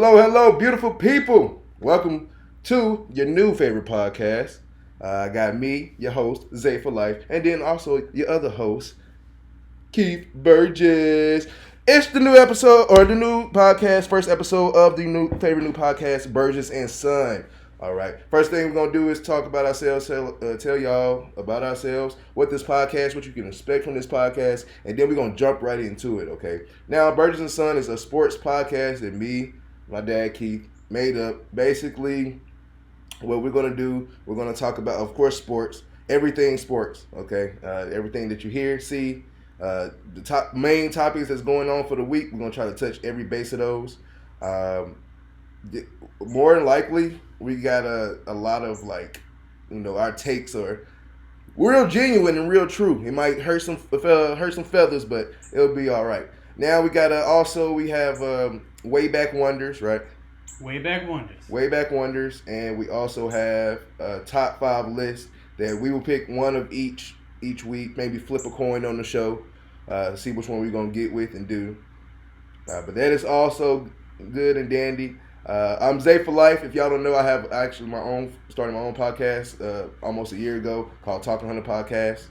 Hello, beautiful people. Welcome to your new favorite podcast. I got me, your host, Zay for Life, and then also your other host, Keith Burgess. It's the new episode, or the new podcast, first episode of the new podcast, Burgess&Son. All right. First thing we're going to do is talk about ourselves, tell y'all about ourselves, what this podcast, what you can expect from this podcast, and then we're going to jump right into it, okay? Now, Burgess&Son is a sports podcast that me, my dad, Keith, made up. Basically, what we're going to do, we're going to talk about, of course, sports, everything sports, okay? Everything that you hear, see, the main topics that's going on for the week, we're going to try to touch every base of those. More than likely, we got a lot of our takes are real genuine and real true. It might hurt some feathers, but it'll be all right. Now we got we have Way Back Wonders, right? Way Back Wonders, and we also have a top 5 list that we will pick one of each week. Maybe flip a coin on the show, see which one we're gonna get with and do. But that is also good and dandy. I'm Zay for Life. If y'all don't know, I have actually started my own podcast almost a year ago called Talking 100 Podcast.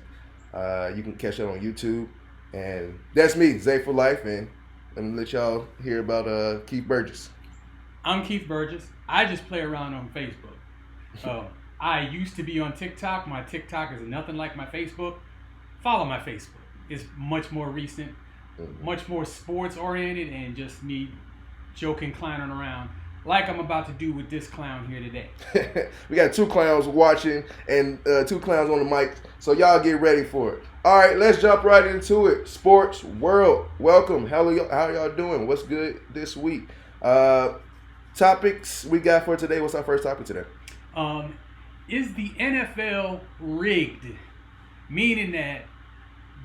You can catch that on YouTube. And that's me, Zay for Life. And let me let y'all hear about Keith Burgess. I'm Keith Burgess. I just play around on Facebook. I used to be on TikTok. My TikTok is nothing like my Facebook. Follow my Facebook. It's much more recent, much more sports oriented, and just me joking, clowning around like I'm about to do with this clown here today. We got 2 clowns watching and 2 clowns on the mic, so y'all get ready for it. All right, let's jump right into it. Sports world, welcome. How y'all doing? What's good this week? Topics we got for today. What's our first topic today? Is the NFL rigged? Meaning that,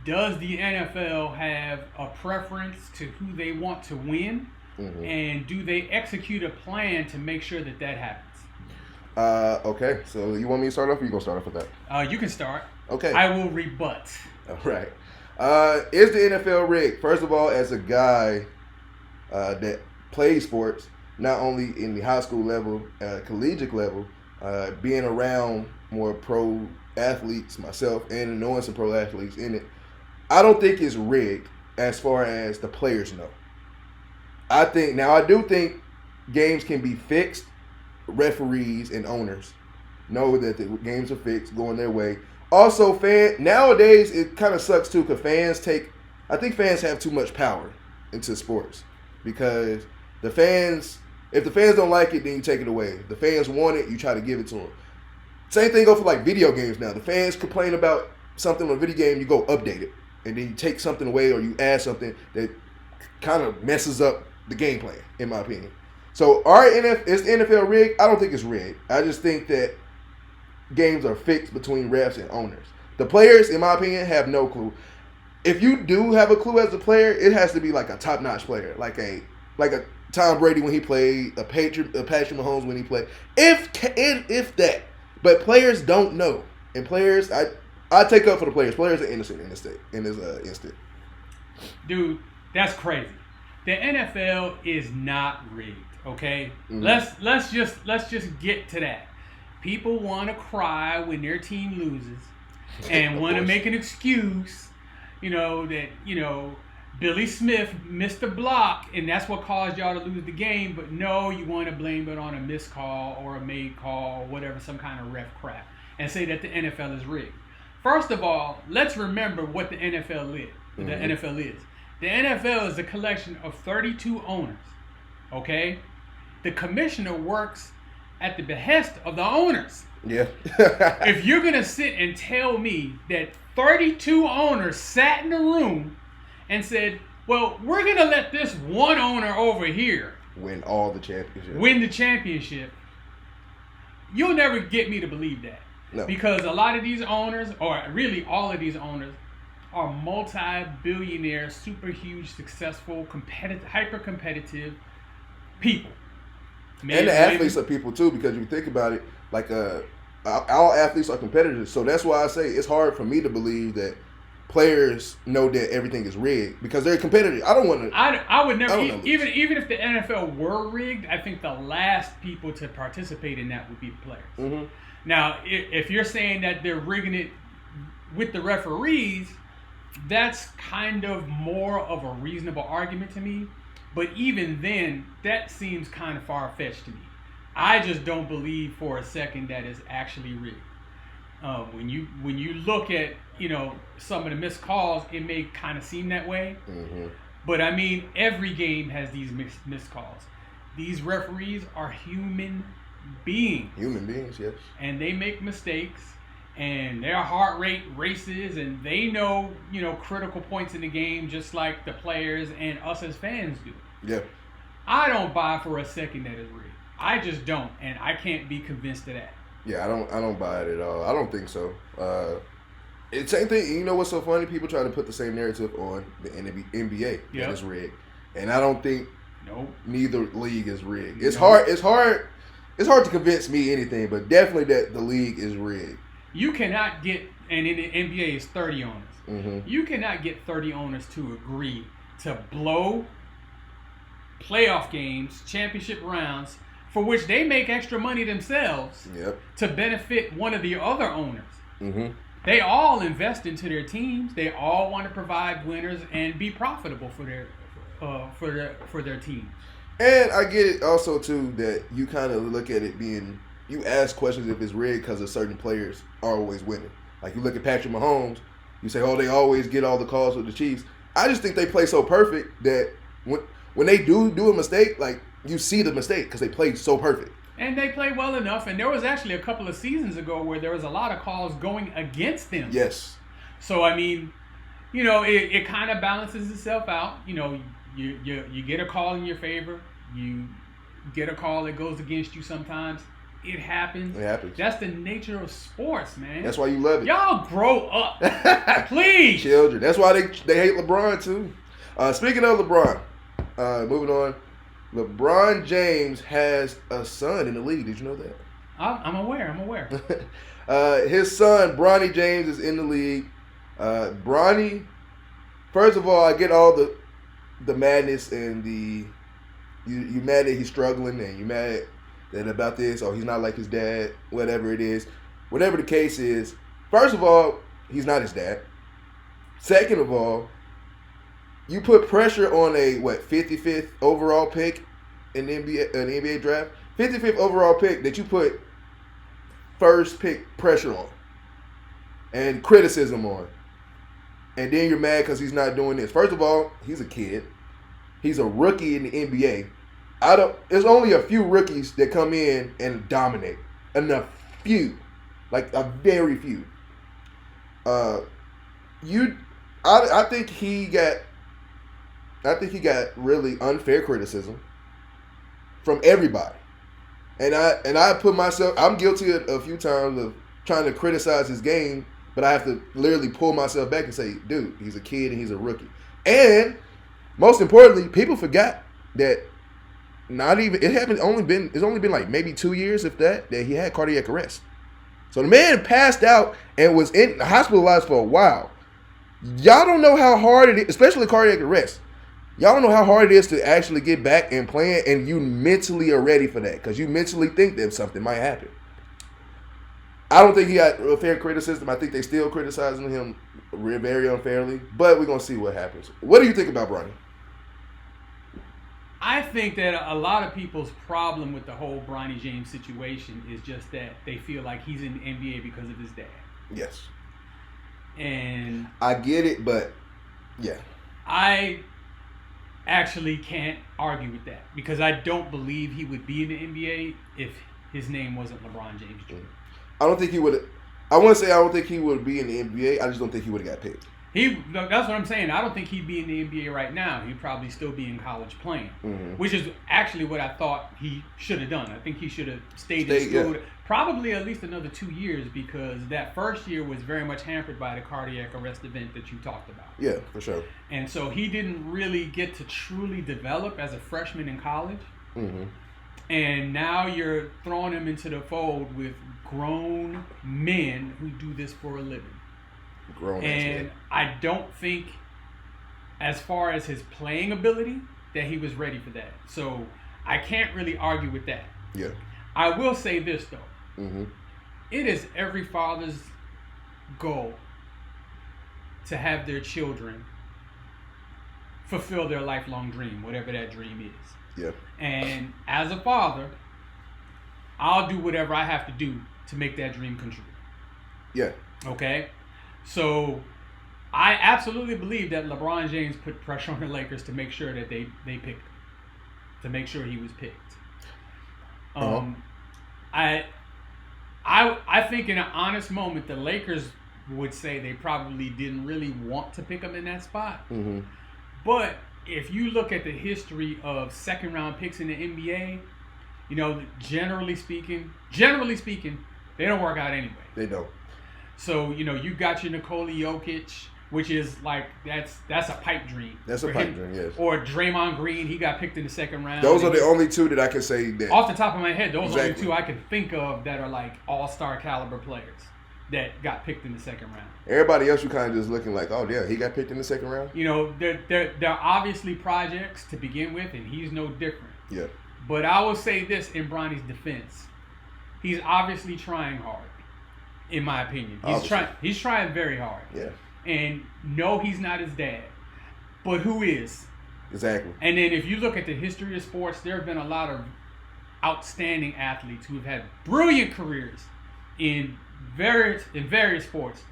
does the NFL have a preference to who they want to win? Mm-hmm. And do they execute a plan to make sure that happens? Okay, so you want me to start off, or you gonna start off with that? You can start. Okay. I will rebut. All right. Is the NFL rigged? First of all, as a guy that plays sports, not only in the high school level, collegiate level, being around more pro athletes myself and knowing some pro athletes in it, I don't think it's rigged as far as the players know. I do think games can be fixed. Referees and owners know that the games are fixed, going their way. Also, nowadays it kind of sucks too, because I think fans have too much power into sports, because if the fans don't like it, then you take it away. If the fans want it, you try to give it to them. Same thing goes for video games now. The fans complain about something on a video game, you go update it, and then you take something away or you add something that kind of messes up the game plan, in my opinion. So, is the NFL rigged? I don't think it's rigged. I just think that games are fixed between refs and owners. The players, in my opinion, have no clue. If you do have a clue as a player, it has to be like a top-notch player, like a Tom Brady when he played, a Patrick Mahomes when he played. If that, but players don't know, and players, I take up for the players. Players are innocent in this instant. Dude, that's crazy. The NFL is not rigged, okay? Mm-hmm. Let's just get to that. People want to cry when their team loses and want to make an excuse, that Billy Smith missed a block and that's what caused y'all to lose the game, but no, you want to blame it on a missed call or a made call or whatever, some kind of ref crap, and say that the NFL is rigged. First of all, let's remember what the NFL is. Mm-hmm. The NFL is. The NFL is a collection of 32 owners, okay? The commissioner works at the behest of the owners. Yeah. If you're going to sit and tell me that 32 owners sat in the room and said, well, we're going to let this one owner over here win the championship, you'll never get me to believe that. No. Because a lot of these owners, or really all of these owners, are multi-billionaire, super huge, successful, hyper-competitive people. And the athletes are people too, because you think about it, all athletes are competitors. So that's why I say it's hard for me to believe that players know that everything is rigged because they're competitive. I don't want to. I would never. Even if the NFL were rigged, I think the last people to participate in that would be the players. Mm-hmm. Now, if you're saying that they're rigging it with the referees, that's kind of more of a reasonable argument to me. But even then, that seems kind of far-fetched to me. I just don't believe for a second that it's actually rigged. When you look at some of the missed calls, it may kind of seem that way. Mm-hmm. But I mean, every game has these missed calls. These referees are human beings. Human beings, yes. And they make mistakes, and their heart rate races, and they know critical points in the game just like the players and us as fans do. Yeah. I don't buy for a second that it's rigged. I just don't, and I can't be convinced of that. Yeah, I don't buy it at all. I don't think so. It's same thing. You know what's so funny? People try to put the same narrative on the NBA that it's rigged, and I don't think neither league is rigged. It's hard. It's hard to convince me anything, but definitely that the league is rigged. You cannot get, and in the NBA is 30 owners. Mm-hmm. You cannot get 30 owners to agree to blow playoff games, championship rounds, for which they make extra money themselves to benefit one of the other owners. Mm-hmm. They all invest into their teams. They all want to provide winners and be profitable for their team. And I get it also too that you kind of look at it being, you ask questions if it's rigged because of certain players are always winning. Like you look at Patrick Mahomes, you say, oh, they always get all the calls with the Chiefs. I just think they play so perfect that when they do a mistake, like you see the mistake because they play so perfect. And they play well enough. And there was actually a couple of seasons ago where there was a lot of calls going against them. Yes. So, I mean, it kind of balances itself out. You get a call in your favor. You get a call that goes against you sometimes. It happens. It happens. That's the nature of sports, man. That's why you love it. Y'all grow up. Please. Children. That's why they hate LeBron, too. Speaking of LeBron, moving on. LeBron James has a son in the league. Did you know that? I'm aware. His son, Bronny James, is in the league. Bronny, first of all, I get all the madness and you mad that he's struggling and you mad that about this or he's not like his dad, whatever it is. Whatever the case is, first of all, he's not his dad. Second of all, you put pressure on a 55th overall pick in the NBA draft. 55th overall pick that you put first pick pressure on and criticism on. And then you're mad because he's not doing this. First of all, he's a kid. He's a rookie in the NBA. There's only a few rookies that come in and dominate. Enough few. Like a very few. I think he got really unfair criticism from everybody. And I put myself, I'm guilty a few times of trying to criticize his game, but I have to literally pull myself back and say, dude, he's a kid and he's a rookie. And most importantly, people forgot that it's only been like maybe 2 years, if that he had cardiac arrest. So the man passed out and was hospitalized for a while. Y'all don't know how hard it is, especially cardiac arrest. Y'all don't know how hard it is to actually get back and playing, and you mentally are ready for that because you mentally think that something might happen. I don't think he got a fair criticism. I think they still criticizing him very unfairly, but we're going to see what happens. What do you think about Bronny? I think that a lot of people's problem with the whole Bronny James situation is just that they feel like he's in the NBA because of his dad. Yes. And I get it, but yeah. I actually can't argue with that because I don't believe he would be in the NBA if his name wasn't LeBron James Jr. I don't think he would. I want to say I don't think he would be in the NBA. I just don't think he would have got picked. That's what I'm saying. I don't think he'd be in the NBA right now. He'd probably still be in college playing, which is actually what I thought he should have done. I think he should have stayed in school probably at least another 2 years because that first year was very much hampered by the cardiac arrest event that you talked about. Yeah, for sure. And so he didn't really get to truly develop as a freshman in college. Mm-hmm. And now you're throwing him into the fold with grown men who do this for a living. And I don't think, as far as his playing ability, that he was ready for that. So I can't really argue with that. Yeah. I will say this, though. Mm-hmm. It is every father's goal to have their children fulfill their lifelong dream, whatever that dream is. Yeah. And as a father, I'll do whatever I have to do to make that dream come true. Yeah. Okay? So I absolutely believe that LeBron James put pressure on the Lakers to make sure that they picked him, to make sure he was picked. I think in an honest moment, the Lakers would say they probably didn't really want to pick him in that spot. Mm-hmm. But if you look at the history of second round picks in the NBA, you know, generally speaking, they don't work out anyway. They don't. So, you know, you got your Nikola Jokic, which is like, that's a pipe dream. That's a pipe dream, yes. Or Draymond Green, he got picked in the second round. Those are the only two that I can say that. Off the top of my head, those are the only two I can think of that are like all-star caliber players that got picked in the second round. Everybody else, you kind of just looking like, oh, yeah, he got picked in the second round? You know, they're obviously projects to begin with, and he's no different. Yeah. But I will say this in Bronny's defense. He's obviously trying hard, in my opinion. He's trying very hard. Yeah. And no, he's not his dad. But who is? Exactly. And then if you look at the history of sports, there have been a lot of outstanding athletes who have had brilliant careers in various sports.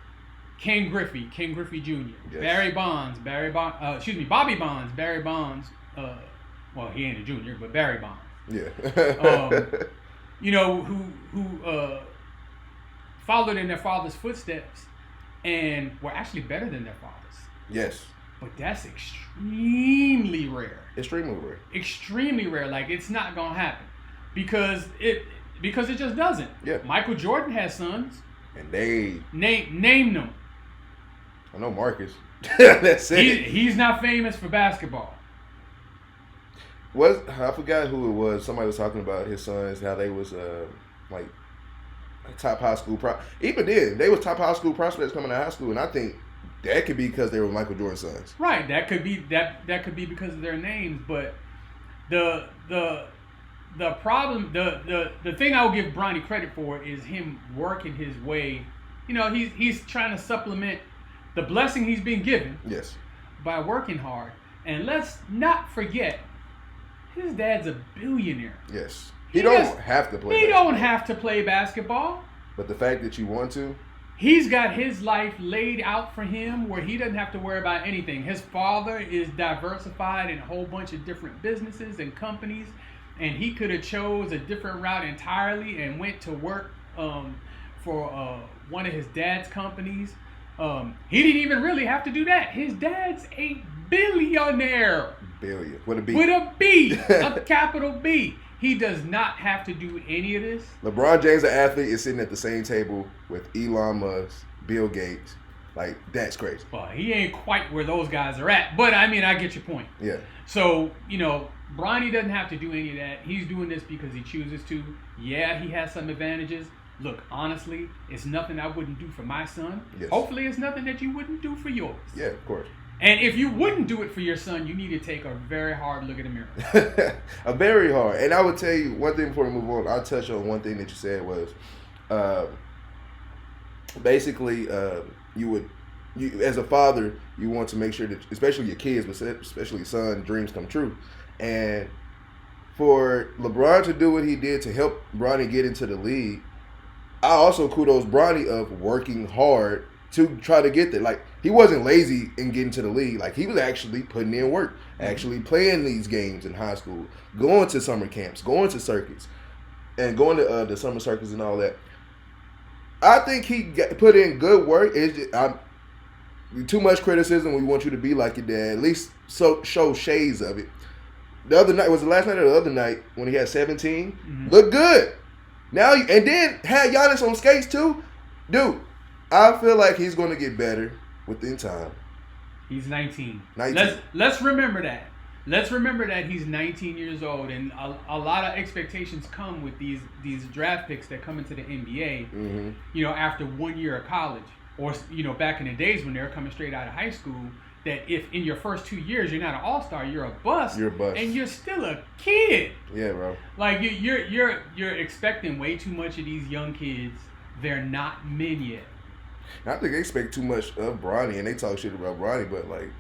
Ken Griffey Jr., yes. Bobby Bonds, Barry Bonds. Well, he ain't a junior, but Barry Bonds. Yeah. You know, who followed in their father's footsteps and were actually better than their fathers. Yes. But that's extremely rare. Extremely rare. Extremely rare. Like, it's not gonna happen because it just doesn't. Yeah. Michael Jordan has sons. And they name them. I know Marcus. That's it. He's not famous for basketball. I forgot who it was. Somebody was talking about his sons, how they was like top high school even then they was top high school prospects coming out of high school, and I think that could be because they were Michael Jordan's sons. Right. That could be because of their names, but the problem, the thing I will give Bronny credit for is him working his way. You know, he's trying to supplement the blessing he's been given. Yes. By working hard. And let's not forget, his dad's a billionaire. Yes. He don't have to play basketball. Don't have to play basketball. But the fact that you want to. He's got his life laid out for him where he doesn't have to worry about anything. His father is diversified in a whole bunch of different businesses and companies, and he could have chose a different route entirely and went to work for one of his dad's companies. He didn't even really have to do that. His dad's a billionaire. Billion. With a B. With a B. A capital B. He does not have to do any of this. LeBron James, an athlete, is sitting at the same table with Elon Musk, Bill Gates. Like, that's crazy. Well, he ain't quite where those guys are at. But, I mean, I get your point. Yeah. So, you know, Bronny doesn't have to do any of that. He's doing this because he chooses to. Yeah, he has some advantages. Look, honestly, it's nothing I wouldn't do for my son. Yes. Hopefully it's nothing that you wouldn't do for yours. Yeah, of course. And if you wouldn't do it for your son, you need to take a very hard look in the mirror. A very hard. And I would tell you one thing before we move on. I'll touch on one thing that you said was basically you as a father, you want to make sure that, especially your kids, but especially your son, dreams come true. And for LeBron to do what he did to help Bronny get into the league, I also kudos Bronny of working hard to try to get there. Like, he wasn't lazy in getting to the league. Like, he was actually putting in work, actually playing these games in high school, going to summer camps, going to circuits, and going to the summer circuits and all that. I think he put in good work. Too much criticism. We want you to be like your dad. At least show shades of it. The other night, was the last night or the other night when he had 17? Mm-hmm. Looked good. Now, and then had Giannis on skates too. Dude, I feel like he's going to get better within time. He's 19. Let's remember that. Let's remember that he's 19 years old, and a lot of expectations come with these draft picks that come into the NBA. Mm-hmm. You know, after 1 year of college or back in the days when they were coming straight out of high school, that if in your first 2 years you're not an all-star, you're a bust. You're a bust. And you're still a kid. Yeah, bro. Like you're expecting way too much of these young kids. They're not men yet. I think they expect too much of Bronny, and they talk shit about Bronny, but like,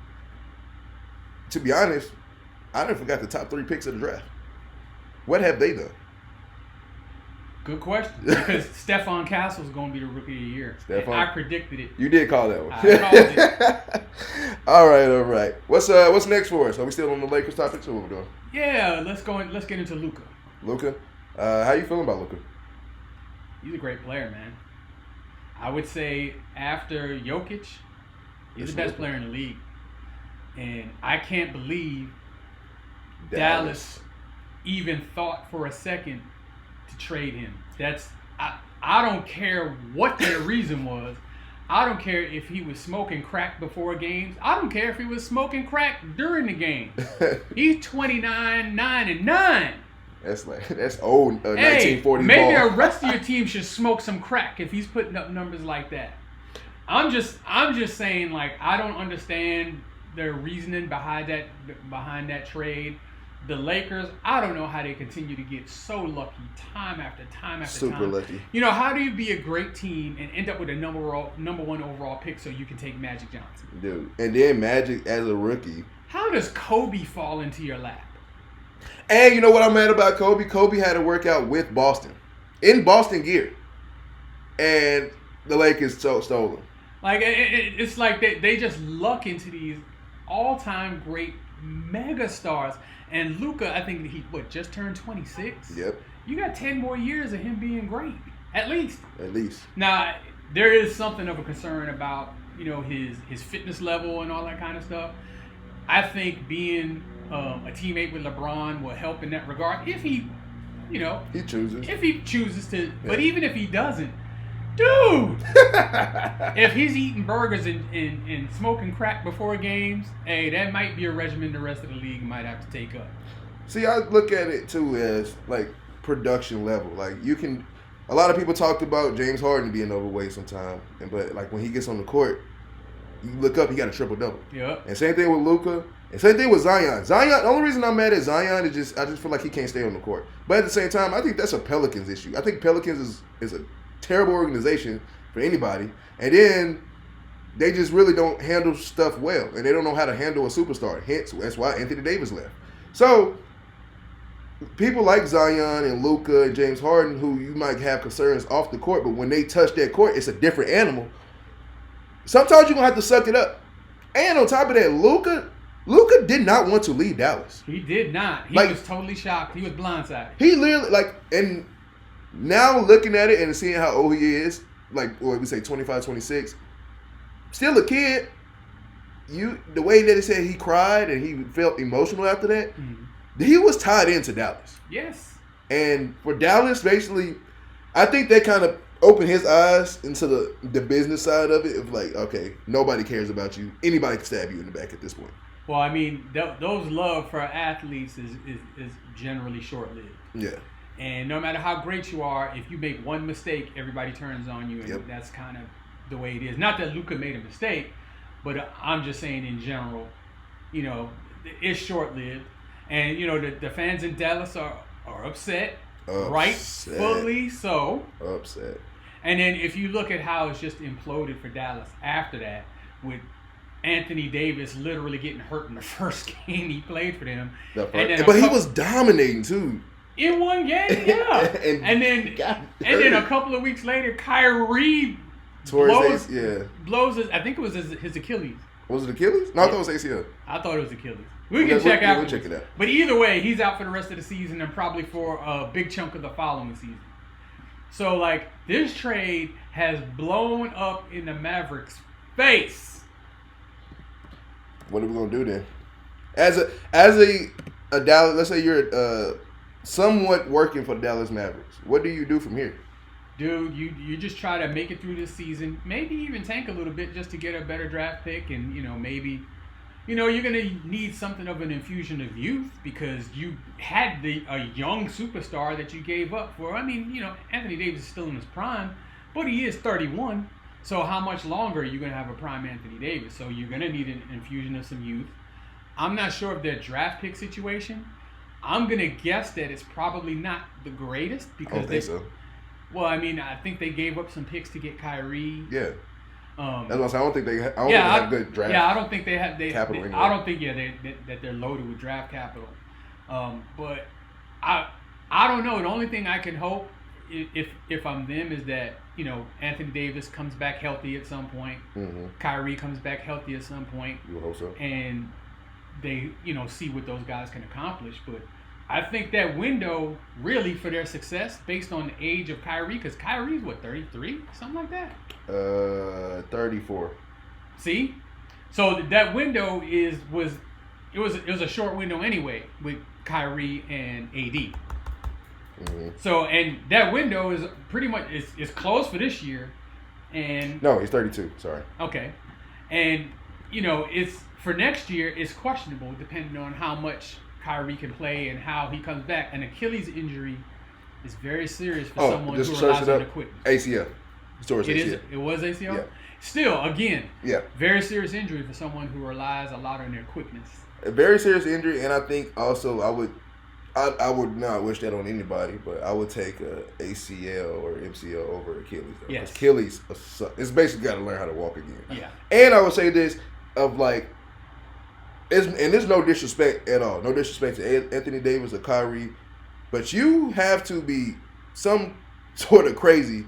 to be honest, I done forgot the top 3 picks of the draft. What have they done? Good question. Because Stephon Castle's going to be the rookie of the year. I predicted it. You did call that one. I called it. All right. What's next for us? Are we still on the Lakers topics, or what we doing? Yeah, let's get into Luka. Luka, how you feeling about Luka? He's a great player, man. I would say after Jokic, he's the best player in the league. And I can't believe Dallas even thought for a second to trade him. I don't care what their reason was. I don't care if he was smoking crack before games. I don't care if he was smoking crack during the game. He's 29, 9-9. That's old 1940 maybe ball. the rest of your team should smoke some crack if he's putting up numbers like that. I'm just saying, like, I don't understand their reasoning behind that trade. The Lakers, I don't know how they continue to get so lucky time after time after time. Super lucky. How do you be a great team and end up with a number 1 overall pick so you can take Magic Johnson? Dude, and then Magic as a rookie. How does Kobe fall into your lap? And you know what I'm mad about Kobe? Kobe had to work out with Boston. In Boston gear. And the Lakers stole him. Like, it's like they just luck into these all-time great mega stars. And Luka, I think he just turned 26? Yep. You got 10 more years of him being great. At least. Now, there is something of a concern about, his fitness level and all that kind of stuff. I think being a teammate with LeBron will help in that regard if he, he chooses. If he chooses to. Yeah. But even if he doesn't, dude, if he's eating burgers and smoking crack before games, hey, that might be a regimen the rest of the league might have to take up. See, I look at it too as like production level. Like a lot of people talked about James Harden being overweight sometime, but like when he gets on the court, you look up, he got a triple double. Yep. And same thing with Luka. And same thing with Zion. The only reason I'm mad at Zion is I just feel like he can't stay on the court. But at the same time, I think that's a Pelicans issue. I think Pelicans is a terrible organization for anybody. And then they just really don't handle stuff well. And they don't know how to handle a superstar. Hence, that's why Anthony Davis left. So, people like Zion and Luka and James Harden, who you might have concerns off the court, but when they touch that court, it's a different animal. Sometimes you're going to have to suck it up. And on top of that, Luka did not want to leave Dallas. He did not. He was totally shocked. He was blindsided. He literally, and now looking at it and seeing how old he is, we say 25, 26, still a kid. The way that he said he cried and he felt emotional after that, he was tied into Dallas. Yes. And for Dallas, basically, I think they kind of opened his eyes into the business side of it. Of like, okay, nobody cares about you. Anybody can stab you in the back at this point. Well, I mean, those love for athletes is generally short-lived. Yeah. And no matter how great you are, if you make one mistake, everybody turns on you, and that's kind of the way it is. Not that Luka made a mistake, but I'm just saying in general, it's short-lived. And, the fans in Dallas are upset. Rightfully so. Upset. And then if you look at how it's just imploded for Dallas after that, with Anthony Davis literally getting hurt in the first game he played for them. But he was dominating too. In one game, yeah. and then a couple of weeks later, Kyrie blows his, I think it was his Achilles. Was it Achilles? No, I thought it was ACL. I thought it was Achilles. We can check out. We'll check it out. But either way, he's out for the rest of the season and probably for a big chunk of the following season. So, this trade has blown up in the Mavericks' face. What are we gonna do then? As a Dallas, let's say you're somewhat working for the Dallas Mavericks. What do you do from here? Dude, you just try to make it through this season. Maybe even tank a little bit just to get a better draft pick, and maybe. You're going to need something of an infusion of youth because you had a young superstar that you gave up for. I mean, Anthony Davis is still in his prime, but he is 31. So how much longer are you going to have a prime Anthony Davis? So you're going to need an infusion of some youth. I'm not sure of their draft pick situation. I'm going to guess that it's probably not the greatest because I don't think so. Well, I mean, I think they gave up some picks to get Kyrie. Yeah. That's what I'm saying. I don't think they have good draft. Yeah, I don't think they have capital. I don't think that they're loaded with draft capital. But I don't know. The only thing I can hope if I'm them is that Anthony Davis comes back healthy at some point. Mm-hmm. Kyrie comes back healthy at some point. You would hope so. And they see what those guys can accomplish. But I think that window really for their success based on the age of Kyrie, because Kyrie's what, 33, something like that. 34. See, so that window was a short window anyway with Kyrie and AD. Mm-hmm. So and that window is pretty much is closed for this year, and no, he's 32. Sorry. Okay, and it's for next year. It's questionable depending on how much Kyrie can play and how he comes back. An Achilles injury is very serious for someone who relies on equipment. ACL. It was ACL. Yeah. Still, again, yeah, very serious injury for someone who relies a lot on their equipment. A very serious injury, and I think also I would not wish that on anybody, but I would take a ACL or MCL over Achilles. Though. Yes. Achilles, it's basically got to learn how to walk again. Yeah. And I would say this of like, there's no disrespect at all. No disrespect to Anthony Davis or Kyrie, but you have to be some sort of crazy.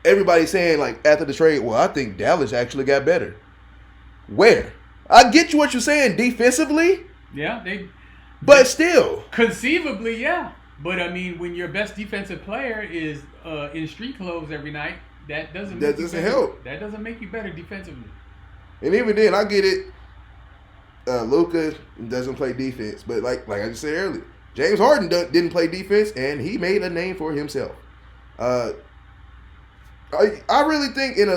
Everybody's saying like after the trade, well, I think Dallas actually got better. Where? I get you what you're saying defensively. Yeah, but still. Conceivably, yeah. But I mean, when your best defensive player is in street clothes every night, that doesn't help. That doesn't make you better defensively. And even then, I get it. Luka doesn't play defense, but like I just said earlier, James Harden didn't play defense, and he made a name for himself. I really think in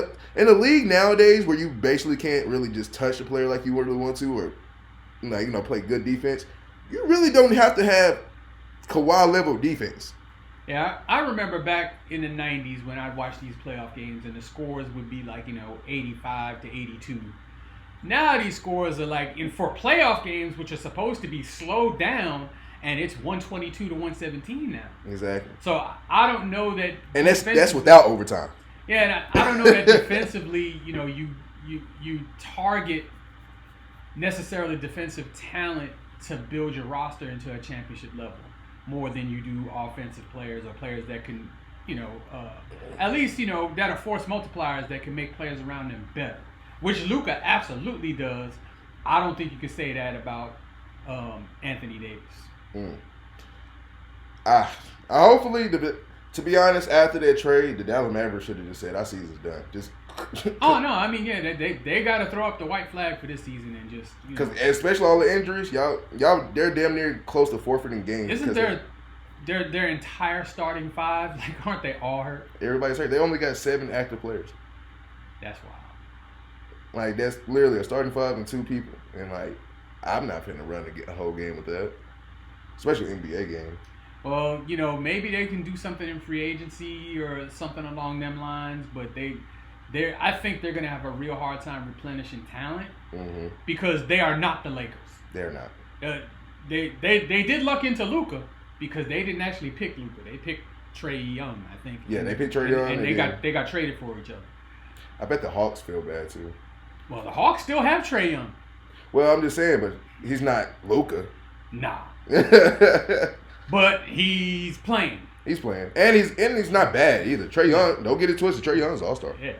a league nowadays where you basically can't really just touch a player like you really want to, or play good defense, you really don't have to have Kawhi level defense. Yeah, I remember back in the 90s when I'd watch these playoff games and the scores would be like 85 to 82. Now these scores are like for playoff games, which are supposed to be slowed down, and it's 122 to 117 now. Exactly. So I don't know that. And that's without overtime. Yeah, and I don't know that defensively, you target necessarily defensive talent to build your roster into a championship level more than you do offensive players or players that can, at least, that are force multipliers that can make players around them better, which Luka absolutely does. I don't think you can say that about Anthony Davis. Hopefully, to be honest, after that trade, the Dallas Mavericks should have just said, "Our season's done." Just. Oh no! I mean, yeah, they got to throw up the white flag for this season and just because especially all the injuries, y'all, they're damn near close to forfeiting games. Isn't their entire starting five, like, aren't they all hurt? Everybody's hurt. They only got 7 active players. That's wild. Like that's literally a starting 5 and 2 people, and like I'm not finna run to get a whole game with that, especially an NBA game. Well, maybe they can do something in free agency or something along them lines, but I think they're going to have a real hard time replenishing talent because they are not the Lakers. They're not. They did luck into Luka because they didn't actually pick Luka. They picked Trae Young, I think. Yeah, they picked Trae Young. And they got traded for each other. I bet the Hawks feel bad too. Well, the Hawks still have Trae Young. Well, I'm just saying, but he's not Luka. Nah. But he's playing. He's playing, and he's not bad either. Trae Young, don't get it twisted. Trae Young's an all-star. Yeah.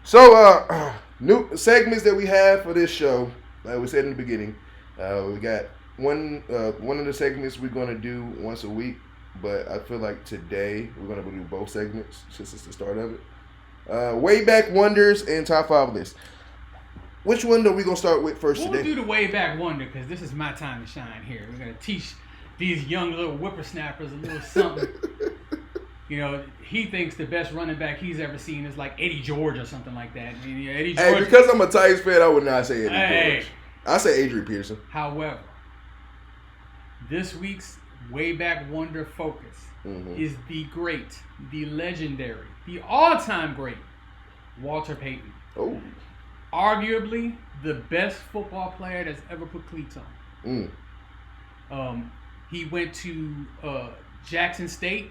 So, new segments that we have for this show, like we said in the beginning, we got one of the segments we're gonna do once a week, but I feel like today we're gonna do both segments since it's the start of it. Way back wonders and top 5 list. Which one are we gonna start with first today? We'll do the way back wonder because this is my time to shine here. We're gonna teach these young little whippersnappers a little something. He thinks the best running back he's ever seen is like Eddie George or something like that. Eddie George. Hey, because I'm a Titans fan, I would not say Eddie George. I say Adrian Peterson. However, this week's way back wonder focus is the great, the legendary, the all-time great Walter Payton. Oh. Arguably the best football player that's ever put cleats on. He went to Jackson State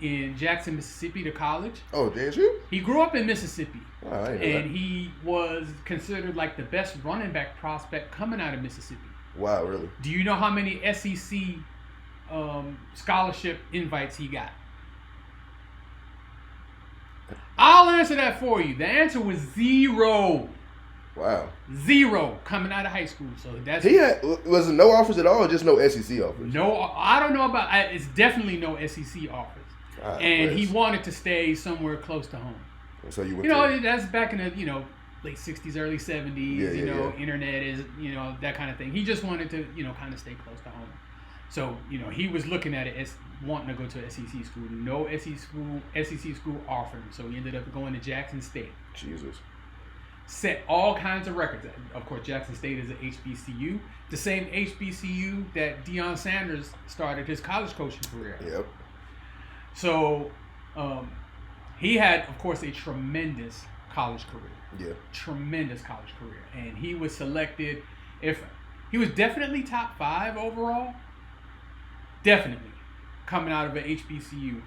in Jackson, Mississippi to college. Oh, did you? He grew up in Mississippi. Oh, I didn't know and that. he was considered like the best running back prospect coming out of Mississippi. Wow, really? Do you know how many SEC scholarship invites he got? I'll answer that for you. The answer was 0. Wow. 0 coming out of high school. So that's was it no offers at all, or just no SEC offers? no. I don't know about. It's definitely no SEC offers. And he wanted to stay somewhere close to home. So you went. That's back in the late 60s, early 70s. Internet is that kind of thing. He just wanted to kind of stay close to home. So he was looking at it as wanting to go to a SEC school. No SEC school offered him. So he ended up going to Jackson State. Jesus. Set all kinds of records. Of course, Jackson State is an HBCU. The same HBCU that Deion Sanders started his college coaching career. Yep. So he had, of course, a tremendous college career. Yeah. Tremendous college career. And he was selected, he was definitely top 5 overall. Definitely. Coming out of an HBCU,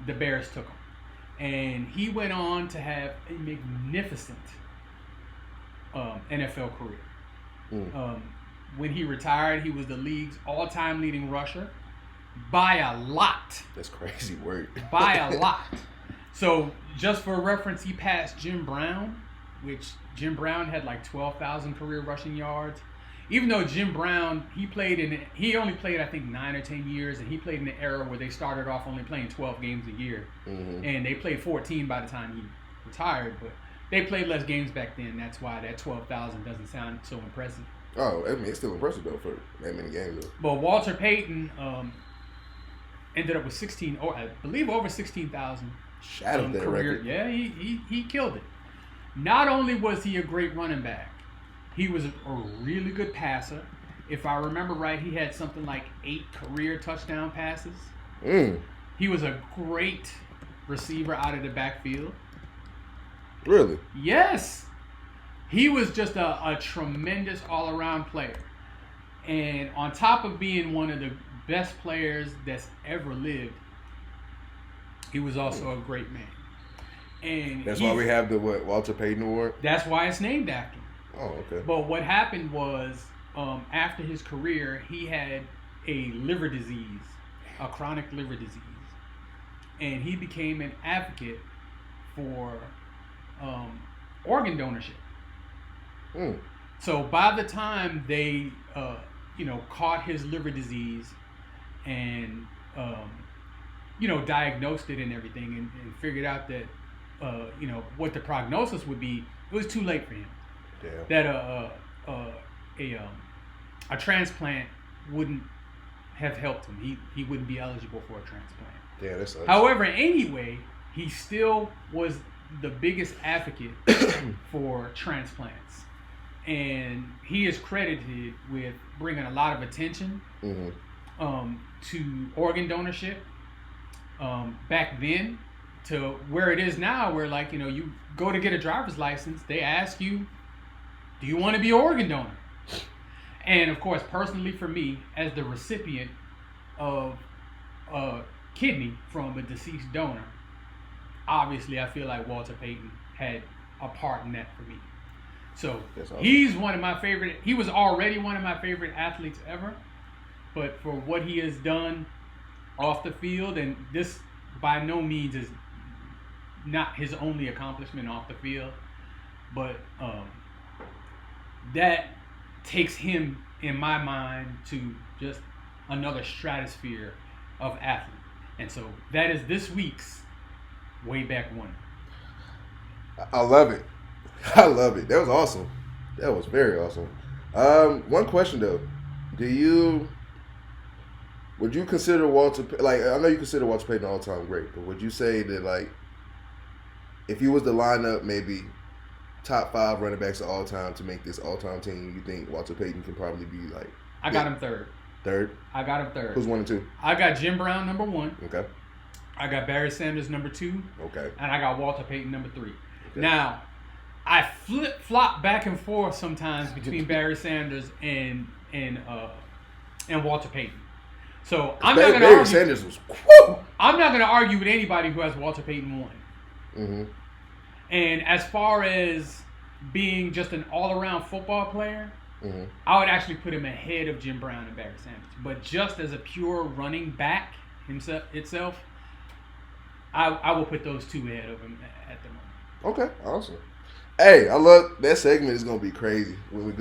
the Bears took him. And he went on to have a magnificent NFL career. When he retired, he was the league's all-time leading rusher by a lot. That's crazy word. By a lot. So just for reference, he passed Jim Brown, which Jim Brown had like 12,000 career rushing yards. Even though Jim Brown, he only played I think 9 or 10 years, and he played in the era where they started off only playing 12 games a year, and they played 14 by the time he retired. But they played less games back then. That's why that 12,000 doesn't sound so impressive. Oh, I mean, it's still impressive though for that many games though. But Walter Payton ended up with I believe over 16,000. Shattered that career. record. Yeah, he killed it. Not only was he a great running back, he was a really good passer. If I remember right, he had something like 8 career touchdown passes. He was a great receiver out of the backfield. Really? Yes. He was just a tremendous all-around player. And on top of being one of the best players that's ever lived, he was also a great man. And that's why we have the Walter Payton Award? That's why it's named after him. Oh, okay. But what happened was, after his career, he had a liver disease, a chronic liver disease. And he became an advocate for organ donorship. So by the time they, caught his liver disease and, diagnosed it and everything and figured out that, what the prognosis would be, it was too late for him. Damn. That a transplant wouldn't have helped him. He wouldn't be eligible for a transplant. Yeah, that sucks. However, anyway, he still was the biggest advocate for transplants. And he is credited with bringing a lot of attention to organ donorship back then to where it is now, where you go to get a driver's license, they ask you, do you want to be an organ donor? And of course, personally for me, as the recipient of a kidney from a deceased donor, obviously I feel like Walter Payton had a part in that for me. So awesome. He's one of my favorite. He was already one of my favorite athletes ever, but for what he has done off the field, and this by no means is not his only accomplishment off the field, but that takes him, in my mind, to just another stratosphere of athlete. And so that is this week's Way Back Wonder. I love it. I love it. That was awesome. That was very awesome. One question though, would you consider Walter, I know you consider Walter Payton all-time great, but would you say that if you was to line up maybe top 5 running backs of all time to make this all-time team, you think Walter Payton can probably be I got him third. Third? I got him third. Who's 1 and 2? I got Jim Brown number 1. Okay. I got Barry Sanders number 2. Okay. And I got Walter Payton number 3. Okay. Now, I flip-flop back and forth sometimes between Barry Sanders and Walter Payton. So I'm not going to argue. Sanders was. I'm not going to argue with anybody who has Walter Payton 1. Mm-hmm. And as far as being just an all-around football player, mm-hmm. I would actually put him ahead of Jim Brown and Barry Sanders. But just as a pure running back itself, I will put those two ahead of him at the moment. Okay, awesome. Hey, I love that segment. Is gonna be crazy when we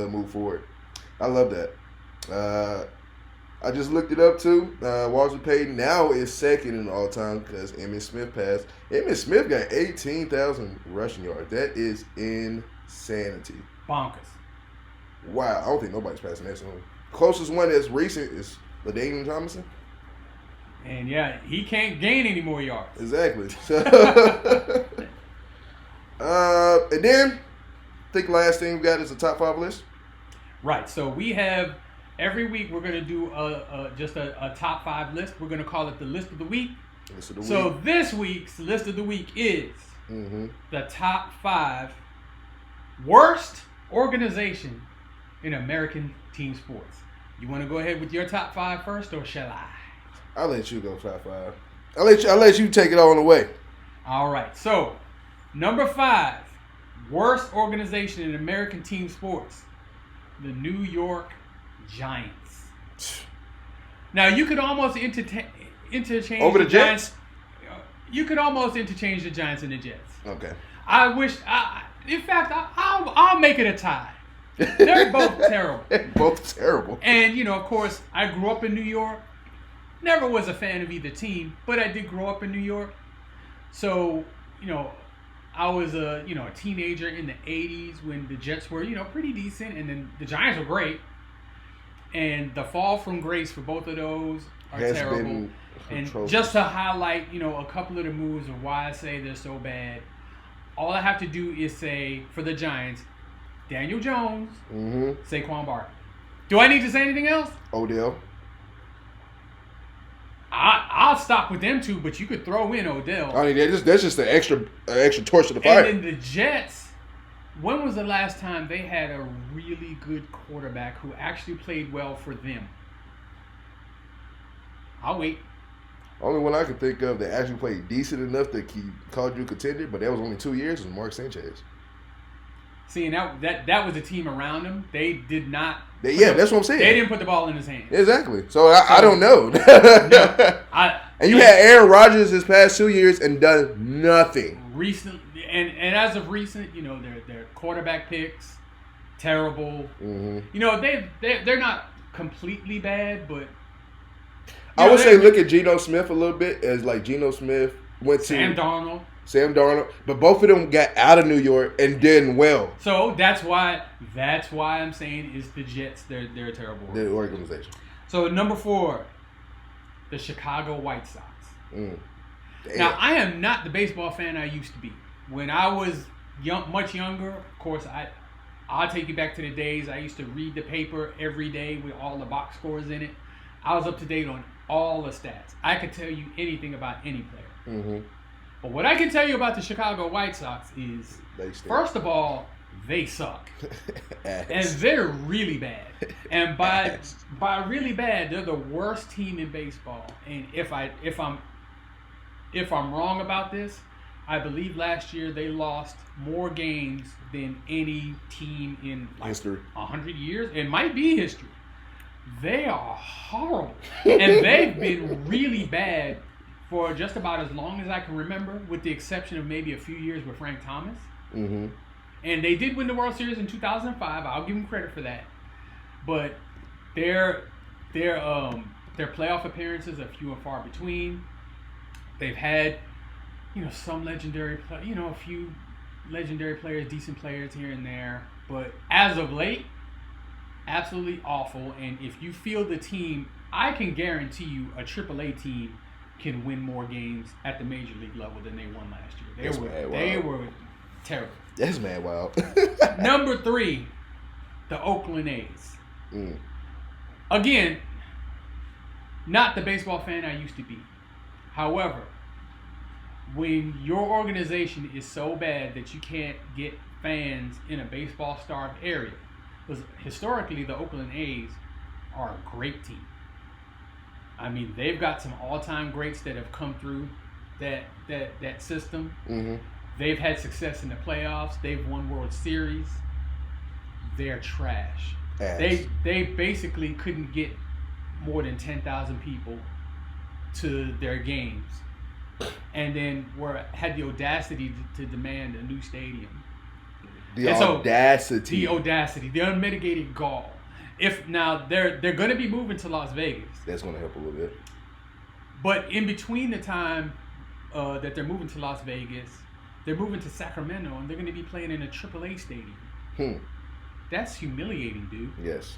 move forward. I love that. I just looked it up too. Walter Payton now is second in all time because Emmitt Smith passed. Emmitt Smith got 18,000 rushing yards. That is insanity. Bonkers. Wow, I don't think nobody's passing that soon. Closest one that's recent is LaDainian Tomlinson. And yeah, he can't gain any more yards. Exactly. So, and then I think last thing we got is a top 5 list. Right. So we have every week we're going to do just a top 5 list. We're going to call it the list of the week. So this week's list of the week is the top 5 worst organization in American team sports. You want to go ahead with your top 5 first, or shall I? I'll let you go top 5. I'll let you take it all away. All right. So, number 5, worst organization in American team sports, the New York Giants. Now, you could almost interchange over the Jets. You could almost interchange the Giants and the Jets. Okay. In fact, I'll make it a tie. They're both terrible. Both terrible. And of course, I grew up in New York. Never was a fan of either team, but I did grow up in New York. So, I was a teenager in the 80s when the Jets were, pretty decent, and then the Giants were great. And the fall from grace for both of those are terrible. And just to highlight, a couple of the moves of why I say they're so bad, all I have to do is say, for the Giants, Daniel Jones, Saquon Barkley. Do I need to say anything else? Odell. I'll stop with them two, but you could throw in Odell. I mean, that's just the extra torch to the fire. And then the Jets, when was the last time they had a really good quarterback who actually played well for them? I'll wait. Only one I can think of that actually played decent enough that he called you a contender, but that was only 2 years, was Mark Sanchez. See, and that was the team around him. They did not. That's what I'm saying. They didn't put the ball in his hands. Exactly. So I don't know. And you had Aaron Rodgers his past 2 years and done nothing. Recent and as of recent, their quarterback picks terrible. They're not completely bad, but I would say look at Geno Smith a little bit as like Geno Smith went to Sam Darnold, but both of them got out of New York and did well. So that's why I'm saying is the Jets. They're a terrible organization. So number 4, the Chicago White Sox. Now I am not the baseball fan I used to be. When I was much younger, of course, I'll take you back to the days I used to read the paper every day with all the box scores in it. I was up to date on all the stats. I could tell you anything about any player. But what I can tell you about the Chicago White Sox is, first of all, they suck. And they're really bad. And by really bad, they're the worst team in baseball. And if I'm wrong about this, I believe last year they lost more games than any team in history. 100 years. It might be history. They are horrible. And they've been really bad for just about as long as I can remember, with the exception of maybe a few years with Frank Thomas. And they did win the World Series in 2005. I'll give them credit for that. But their playoff appearances are few and far between. They've had, some legendary a few legendary players, decent players here and there. But as of late, absolutely awful. And if you field the team, I can guarantee you a AAA team can win more games at the major league level than they won last year. They were terrible. That's mad wild. Number 3, the Oakland A's. Again, not the baseball fan I used to be. However, when your organization is so bad that you can't get fans in a baseball-starved area. Because historically, the Oakland A's are a great team. I mean, they've got some all-time greats that have come through that system. Mm-hmm. They've had success in the playoffs. They've won World Series. They're trash. Ass. They basically couldn't get more than 10,000 people to their games, and then had the audacity to demand a new stadium. The audacity, the unmitigated gall. If now they're going to be moving to Las Vegas, that's going to help a little bit. but in between the time that they're moving to Las Vegas, they're moving to Sacramento, and they're going to be playing in a AAA stadium. That's humiliating, dude. Yes.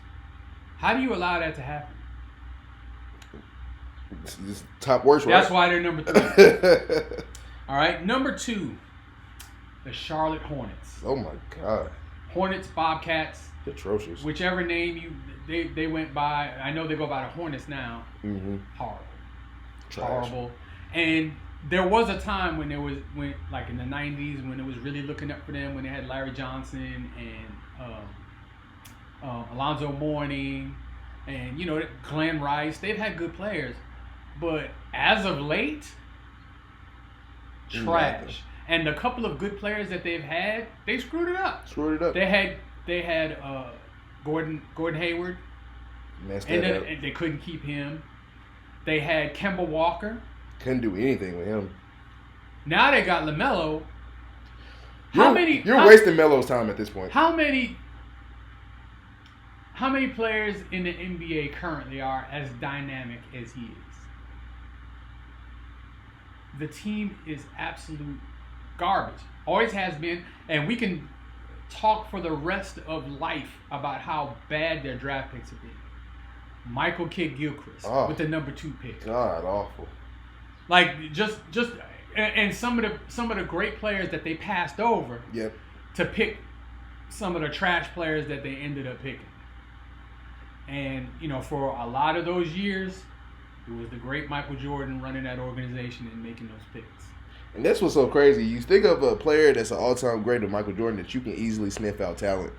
How do you allow that to happen? It's top worst, right? That's why they're number 3. All right, number 2, the Charlotte Hornets. Oh my God. Hornets, Bobcats, atrocious. Whichever name they went by. I know they go by the Hornets now. Mm-hmm. Horrible. Trash. Horrible. And there was a time when like in the 90s, when it was really looking up for them, when they had Larry Johnson and Alonzo Mourning and, Glenn Rice. They've had good players. But as of late, trash. Nothing. And the couple of good players that they've had, they screwed it up. They had Gordon Hayward. Messed that up. And they couldn't keep him. They had Kemba Walker. Couldn't do anything with him. Now they got LaMelo. You're wasting Melo's time at this point. How many players in the NBA currently are as dynamic as he is? The team is absolute garbage. Always has been. And we can talk for the rest of life about how bad their draft picks have been. Michael Kidd-Gilchrist with the number 2 pick. God, awful. Like just and some of the great players that they passed over. Yep. To pick some of the trash players that they ended up picking. And for a lot of those years, it was the great Michael Jordan running that organization and making those picks. And that's what's so crazy. You think of a player that's an all-time great of Michael Jordan that you can easily sniff out talent.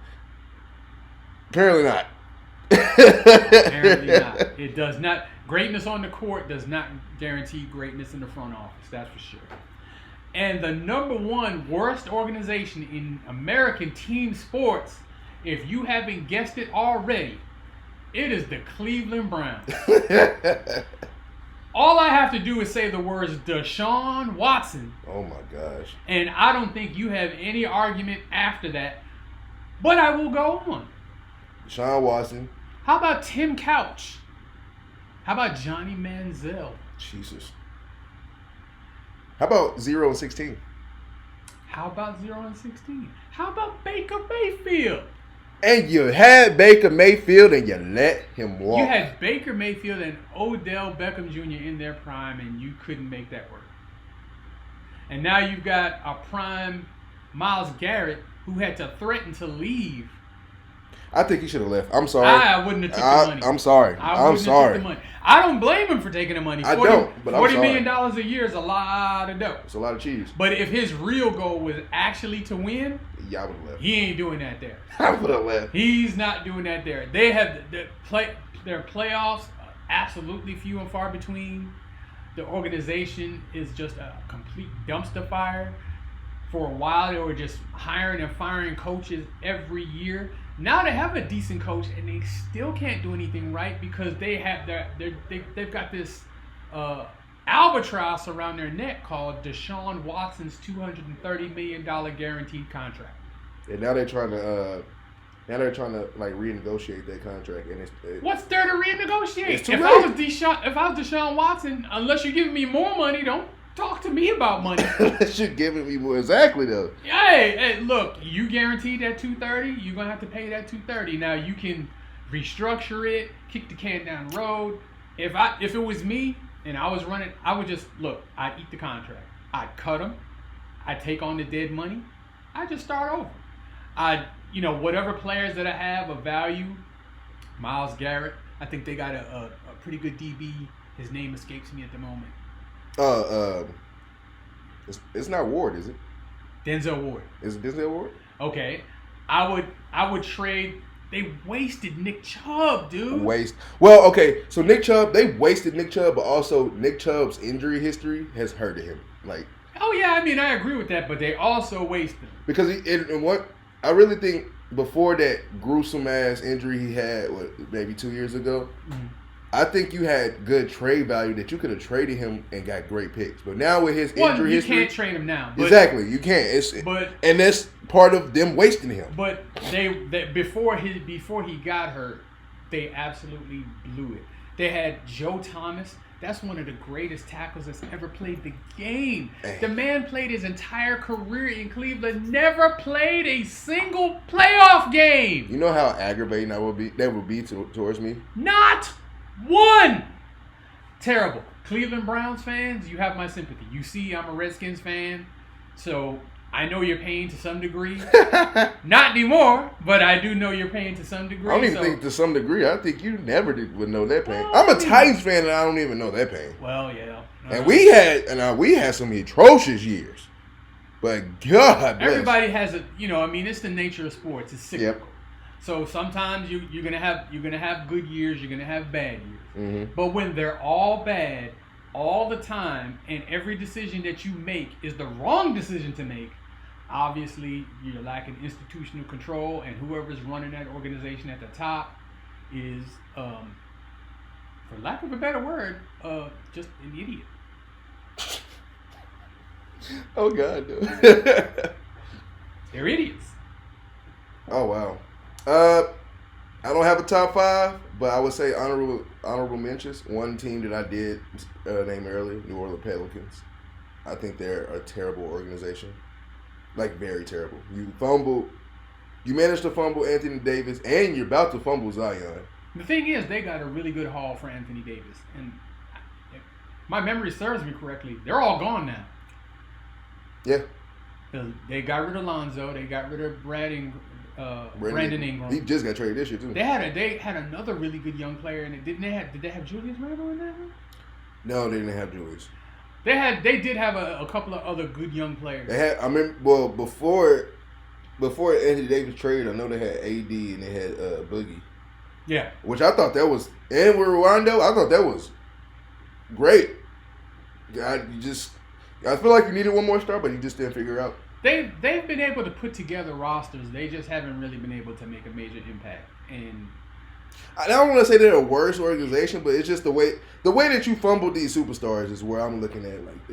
Apparently not. Apparently not. It does not. Greatness on the court does not guarantee greatness in the front office. That's for sure. And the number 1 worst organization in American team sports, if you haven't guessed it already, it is the Cleveland Browns. All I have to do is say the words Deshaun Watson. Oh my gosh. And I don't think you have any argument after that. But I will go on. Deshaun Watson. How about Tim Couch? How about Johnny Manziel? Jesus. How about 0-16? How about 0-16? How about Baker Mayfield? And you had Baker Mayfield and you let him walk. You had Baker Mayfield and Odell Beckham Jr. in their prime, and you couldn't make that work. And now you've got a prime Myles Garrett who had to threaten to leave. I think he should have left. I'm sorry. I wouldn't have took the money. I'm sorry. I'm sorry. Took the money. I don't blame him for taking the money. I don't, but I'm sorry. $40 million a year is a lot of dough. It's a lot of cheese. But if his real goal was actually to win, yeah, I would have left. He ain't doing that there. I would have left. He's not doing that there. They have their playoffs absolutely few and far between. The organization is just a complete dumpster fire. For a while, they were just hiring and firing coaches every year. Now they have a decent coach, and they still can't do anything right because they have they've got this albatross around their neck called Deshaun Watson's $230 million guaranteed contract. And now they're trying to like renegotiate that contract, and what's there to renegotiate? It's too if late. I was Deshaun Watson, unless you're giving me more money, don't talk to me about money. You're giving me more. Exactly though. Hey, look, you guaranteed that $230. You're gonna have to pay that $230. Now you can restructure it, kick the can down the road. If it was me and I was running, I would just look. I'd eat the contract. I'd cut them. I'd take on the dead money. I'd just start over. Whatever players that I have of value, Myles Garrett. I think they got a pretty good DB. His name escapes me at the moment. It's not Ward, is it? Denzel Ward. Is it Denzel Ward? Okay. I would trade. They wasted Nick Chubb, dude. Well, okay. So Nick Chubb, they wasted Nick Chubb, but also Nick Chubb's injury history has hurted him. Like, oh yeah, I mean I agree with that, but they also wasted him because I really think before that gruesome ass injury he had, maybe 2 years ago, I think you had good trade value that you could have traded him and got great picks. But now with his injury history, you can't trade him now. Exactly, you can't. And that's part of them wasting him. But they before he got hurt, they absolutely blew it. They had Joe Thomas. That's one of the greatest tackles that's ever played the game. Dang. The man played his entire career in Cleveland, never played a single playoff game. You know how aggravating that would be towards me? Not one. Terrible. Cleveland Browns fans, you have my sympathy. You see, I'm a Redskins fan, so I know you're paying to some degree. Not anymore, but I do know you're paying to some degree. I don't even think to some degree. I think you never would know that pain. I'm a Titans fan, and I don't even know that pain. Well, yeah. And we had some atrocious years, but God bless. Everybody has it's the nature of sports. It's cyclical. Yep. So sometimes you're gonna have good years, you're gonna have bad years. Mm-hmm. But when they're all bad all the time, and every decision that you make is the wrong decision to make, obviously you're lacking institutional control, and whoever's running that organization at the top is, for lack of a better word, just an idiot. Oh God, no. They're idiots. Oh wow. I don't have a top 5, but I would say honorable mentions. One team that I did name earlier, New Orleans Pelicans. I think they're a terrible organization, like very terrible. You managed to fumble Anthony Davis, and you're about to fumble Zion. The thing is, they got a really good haul for Anthony Davis, and if my memory serves me correctly, they're all gone now. Yeah. They got rid of Lonzo. They got rid of Brandon Ingram. He just got traded this year too. They had another really good young player, and did they have Julius Randle in that one? No, they didn't have Julius. They did have a couple of other good young players. They had. I mean, well, before Anthony Davis trade, I know they had AD and they had Boogie. Yeah. Which I thought that was, and with Rondo, I thought that was great. I feel like you needed one more star, but you just didn't figure it out. They've been able to put together rosters. They just haven't really been able to make a major impact. And I don't want to say they're a worse organization, but it's just the way that you fumbled these superstars is where I'm looking at. Like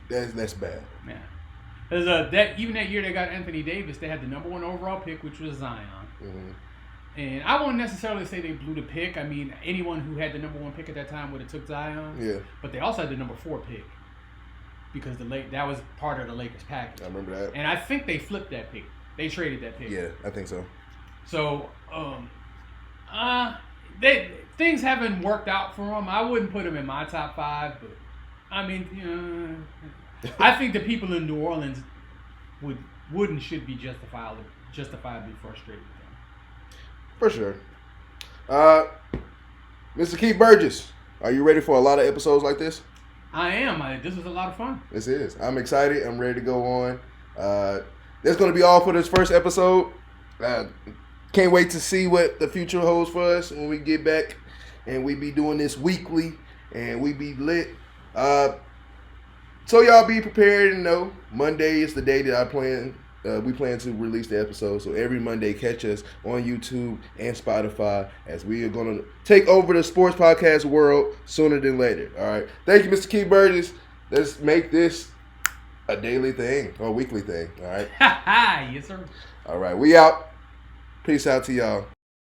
that's bad. Yeah. Even that year they got Anthony Davis, they had the number 1 overall pick, which was Zion. Mm-hmm. And I won't necessarily say they blew the pick. I mean, anyone who had the number 1 pick at that time would have took Zion. Yeah. But they also had the number 4 pick because that was part of the Lakers package. I remember that. And I think they flipped that pick. They traded that pick. Yeah, I think so. So, things haven't worked out for them. I wouldn't put them in my top 5, but I mean, I think the people in New Orleans should be justifiably frustrated with them. For sure. Mr. Keith Burgess, are you ready for a lot of episodes like this? I am. This was a lot of fun. This is. I'm excited. I'm ready to go on. That's going to be all for this first episode. Can't wait to see what the future holds for us when we get back and we be doing this weekly and we be lit. So y'all be prepared and know Monday is the day that we plan to release the episode. So every Monday, catch us on YouTube and Spotify as we are going to take over the sports podcast world sooner than later. All right. Thank you, Mr. Keith Burgess. Let's make this a daily thing or a weekly thing. All right. Yes, sir. All right. We out. Peace out to y'all.